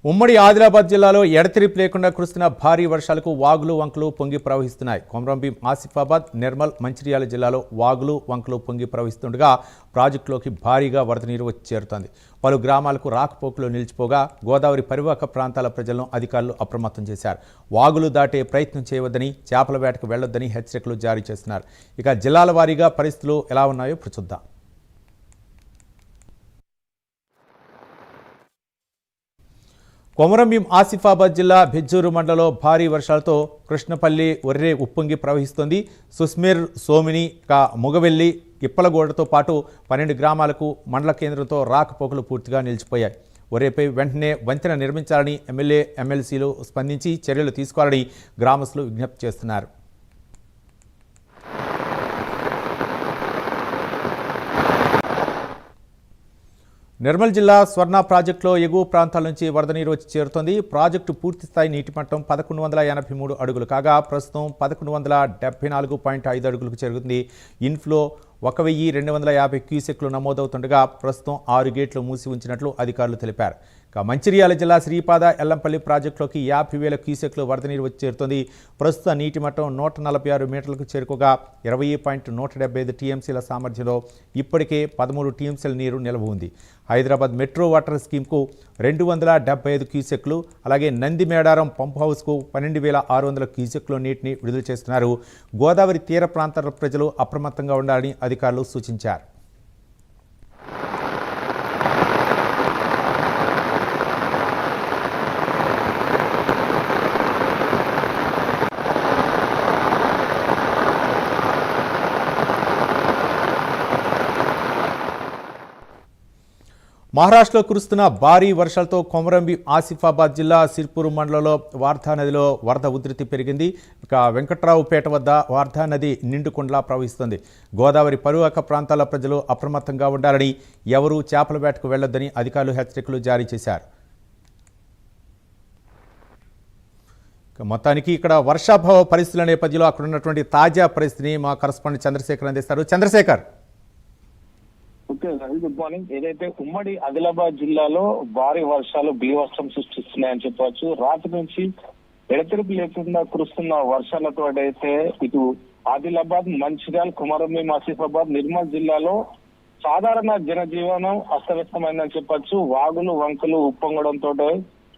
ఉమ్మడి ఆదిలాబాద్ జిల్లాలో ఎడతెరిపి లేకుండా కురుస్తున్న భారీ వర్షాలకు వాగులు వంకలు పొంగి ప్రవహిస్తున్నాయి. కొమరంభీం, ఆసిఫాబాద్, నిర్మల్, మంచిర్యాల జిల్లాలో వాగులు వంకలు పొంగి ప్రవహిస్తుండగా ప్రాజెక్టులోకి భారీగా వరద నీరు వచ్చి చేరుతోంది. పలు గ్రామాలకు రాకపోకలు నిలిచిపోగా గోదావరి పరివాహక ప్రాంతాల ప్రజలను అధికారులు అప్రమత్తం చేశారు. వాగులు దాటే ప్రయత్నం చేయవద్దని, చేపల వేటకు వెళ్లొద్దని హెచ్చరికలు జారీ చేస్తున్నారు. ఇక జిల్లాల వారీగా పరిస్థితులు ఎలా ఉన్నాయో ఇప్పుడు చూద్దాం. కొమరంభీం, ఆసిఫాబాద్ జిల్లా బెజ్జూరు మండలంలో భారీ వర్షాలతో కృష్ణపల్లి ఒర్రే ఉప్పొంగి ప్రవహిస్తోంది. సుస్మిర్, సోమిని, ముగవెల్లి, ఇప్పలగూడతో పాటు 12 గ్రామాలకు మండల కేంద్రంతో రాకపోకలు పూర్తిగా నిలిచిపోయాయి. ఒర్రేపై వెంటనే వంతెన నిర్మించాలని ఎమ్మెల్యే, ఎమ్మెల్సీలు స్పందించి చర్యలు తీసుకోవాలని గ్రామస్తులు విజ్ఞప్తి చేస్తున్నారు. నిర్మల్ జిల్లా స్వర్ణ ప్రాజెక్టులో ఎగువ ప్రాంతాల నుంచి వరద నీరు వచ్చి చేరుతోంది. ప్రాజెక్టు పూర్తిస్థాయి నీటి మట్టం 1183 అడుగులు కాగా ప్రస్తుతం 1174.5 అడుగులకు చేరుతుంది. ఇన్ఫ్లో 1250 క్యూసెక్లు నమోదవుతుండగా ప్రస్తుతం 6 గేట్లు మూసి ఉంచినట్లు అధికారులు తెలిపారు. మంచిర్యాల జిల్లా శ్రీపాద, ఎల్లంపల్లి ప్రాజెక్టులోకి 50,000 క్యూసెక్లు వరద నీరు వచ్చి చేరుతోంది. ప్రస్తుత నీటి మట్టం 146 మీటర్లకు చేరుకోగా 20.175 టీఎంసీల సామర్థ్యంలో ఇప్పటికే 13 టీఎంసీల నీరు నిల్వ ఉంది. హైదరాబాద్ మెట్రో వాటర్ స్కీమ్కు 275 క్యూసెక్లు, అలాగే నంది మేడారం పంప్ హౌస్కు 12,600 క్యూసెక్లు నీటిని విడుదల చేస్తున్నారు. గోదావరి తీర ప్రాంతాల ప్రజలు అప్రమత్తంగా ఉండాలని అధికారులు సూచించారు. మహారాష్ట్రలో కురుస్తున్న భారీ వర్షాలతో కొమరంభీం, ఆసిఫాబాద్ జిల్లా సిర్పూర్ మండలంలో వార్ధా నదిలో వరద ఉధృతి పెరిగింది. ఇక వెంకట్రావుపేట వద్ద వార్ధా నది నిండుకుండలా ప్రవహిస్తుంది. గోదావరి పరివాహక ప్రాంతాల ప్రజలు అప్రమత్తంగా ఉండాలని, ఎవరూ చేపల వేటకు వెళ్లొద్దని అధికారులు హెచ్చరికలు జారీ చేశారు. మొత్తానికి ఇక్కడ వర్షాభావ పరిస్థితుల నేపథ్యంలో అక్కడ ఉన్నటువంటి తాజా పరిస్థితిని మా కరెస్పాండెంట్ చంద్రశేఖర్ అందిస్తారు. చంద్రశేఖర్. Good morning. ఏదైతే ఉమ్మడి ఆదిలాబాద్ జిల్లాలో భారీ వర్షాలు బీభత్సం సృష్టిస్తున్నాయని చెప్పవచ్చు. రాత్రి నుంచి ఎడతెరిపి లేకుండా కురుస్తున్న వర్షాలతో అయితే ఇటు ఆదిలాబాద్, మంచిర్యాల, కొమరంభీం, ఆసిఫాబాద్, నిర్మల్ జిల్లాలో సాధారణ జనజీవనం అస్తవ్యస్తమైందని చెప్పొచ్చు. వాగులు వంకలు ఉప్పొంగడంతో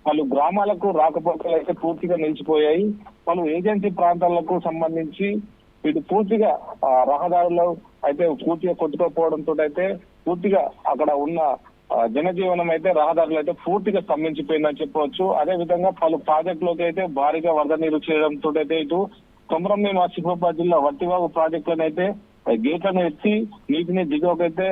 పలు గ్రామాలకు రాకపోకలు అయితే పూర్తిగా నిలిచిపోయాయి. పలు ఏజెన్సీ ప్రాంతాలకు సంబంధించి ఇటు పూర్తిగా రహదారులు అయితే పూర్తిగా కొట్టుకోపోవడంతో అయితే పూర్తిగా అక్కడ ఉన్న జనజీవనం అయితే రహదారులు అయితే పూర్తిగా స్తంభించిపోయిందని చెప్పవచ్చు. అదే విధంగా పలు ప్రాజెక్టులకు అయితే భారీగా వరద నీరు చేయడంతో అయితే ఇటు కొమరంభీం, ఆసిఫాబాద్ జిల్లా వట్టివాగు ప్రాజెక్టులను అయితే గేట్లను ఎత్తి నీటిని దిగువకైతే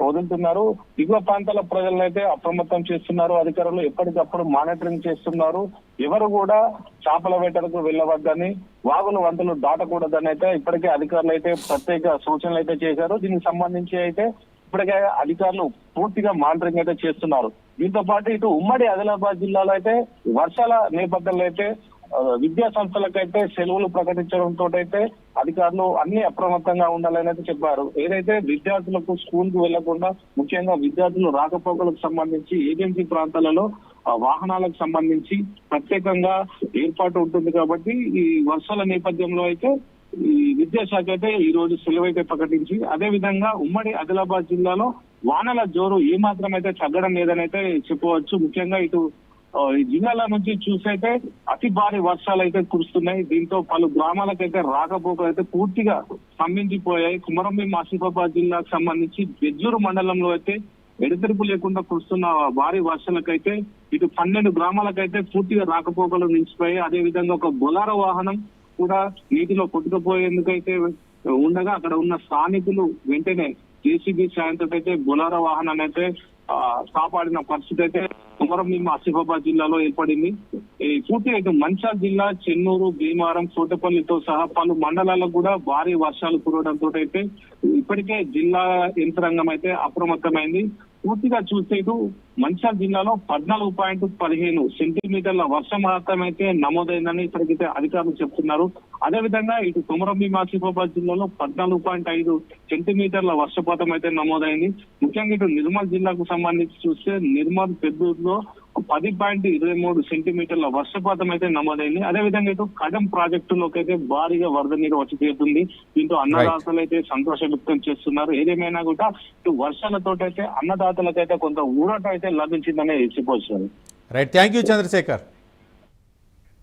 వదులుతున్నారు. దిగువ ప్రాంతాల ప్రజలను అయితే అప్రమత్తం చేస్తున్నారు. అధికారులు ఎప్పటికప్పుడు మానిటరింగ్ చేస్తున్నారు. ఎవరు కూడా చేపల వేటలకు వెళ్ళవద్దని, వాగులు వంతలు దాటకూడదని అయితే ఇప్పటికే అధికారులు అయితే ప్రత్యేక సూచనలు అయితే చేశారు. దీనికి సంబంధించి అయితే ఇప్పటికే అధికారులు పూర్తిగా మానిటరింగ్ అయితే చేస్తున్నారు. దీంతో పాటు ఇటు ఉమ్మడి ఆదిలాబాద్ జిల్లాలో అయితే వర్షాల నేపథ్యంలో అయితే విద్యా సంస్థలకైతే సెలవులు ప్రకటించడంతో అయితే అధికారులు అన్ని అప్రమత్తంగా ఉండాలని అయితే చెప్పారు. ఏదైతే విద్యార్థులకు స్కూల్ కు వెళ్లకుండా, ముఖ్యంగా విద్యార్థులు రాకపోకలకు సంబంధించి ఏజెన్సీ ప్రాంతాలలో వాహనాలకు సంబంధించి ప్రత్యేకంగా ఏర్పాటు ఉంటుంది. కాబట్టి ఈ వర్షాల నేపథ్యంలో అయితే ఈ విద్యాశాఖ అయితే ఈ రోజు సెలవు అయితే ప్రకటించి, అదే విధంగా ఉమ్మడి ఆదిలాబాద్ జిల్లాలో వానల జోరు ఏమాత్రం అయితే తగ్గడం లేదని అయితే చెప్పవచ్చు. ముఖ్యంగా ఇటు ఈ జిల్లాల నుంచి చూసైతే అతి భారీ వర్షాలు అయితే కురుస్తున్నాయి. దీంతో పలు గ్రామాలకైతే రాకపోకలు అయితే పూర్తిగా స్తంభించిపోయాయి. కొమరంభీం, ఆసిఫాబాద్ జిల్లాకు సంబంధించి బెజ్జూరు మండలంలో అయితే ఎడతెరిపి లేకుండా కురుస్తున్న భారీ వర్షాలకైతే ఇటు 12 గ్రామాలకైతే పూర్తిగా రాకపోకలు నిలిచిపోయాయి. అదే విధంగా ఒక బొలారో వాహనం కూడా నీటిలో కొట్టుకుపోయేందుకైతే ఉండగా అక్కడ ఉన్న స్థానికులు వెంటనే జేసీబీ సాయంతో అయితే బొలారో వాహనాన్ని అయితే కాపాడిన పరిస్థితి అయితే కొమరంభీం, ఆసిఫాబాద్ జిల్లాలో ఏర్పడింది. పూర్తిగా ఇటు మంచిర్యాల జిల్లా చెన్నూరు, భీమారం, కోటపల్లితో సహా పలు మండలాలకు కూడా భారీ వర్షాలు కురవడంతో అయితే ఇప్పటికే జిల్లా యంత్రాంగం అయితే అప్రమత్తమైంది. పూర్తిగా చూస్తే ఇటు మంచిర్యాల జిల్లాలో 14.15 సెంటీమీటర్ల వర్షపాతం అయితే నమోదైందని ఇప్పటికైతే అధికారులు చెప్తున్నారు. అదేవిధంగా ఇటు కొమరంభీం, ఆసిఫాబాద్ జిల్లాలో 14.5 సెంటీమీటర్ల వర్షపాతం అయితే నమోదైంది. ముఖ్యంగా ఇటు నిర్మల్ జిల్లాకు సంబంధించి చూస్తే నిర్మల్, పెద్దూరులో 10.23 సెంటీమీటర్ల వర్షపాతం అయితే నమోదైంది. అదేవిధంగా ఇటు కడం ప్రాజెక్టులోకి అయితే భారీగా వరద నీరు వచ్చి చేరుతుంది. దీంతో అన్నదాతలు అయితే సంతోషం వ్యక్తం చేస్తున్నారు. ఏదేమైనా కూడా ఇటు వర్షాలతో అయితే అన్నదాతలకైతే కొంత ఊరట అయితే లభించిందనే చెప్పవచ్చు. Right, thank you Chandrasekhar.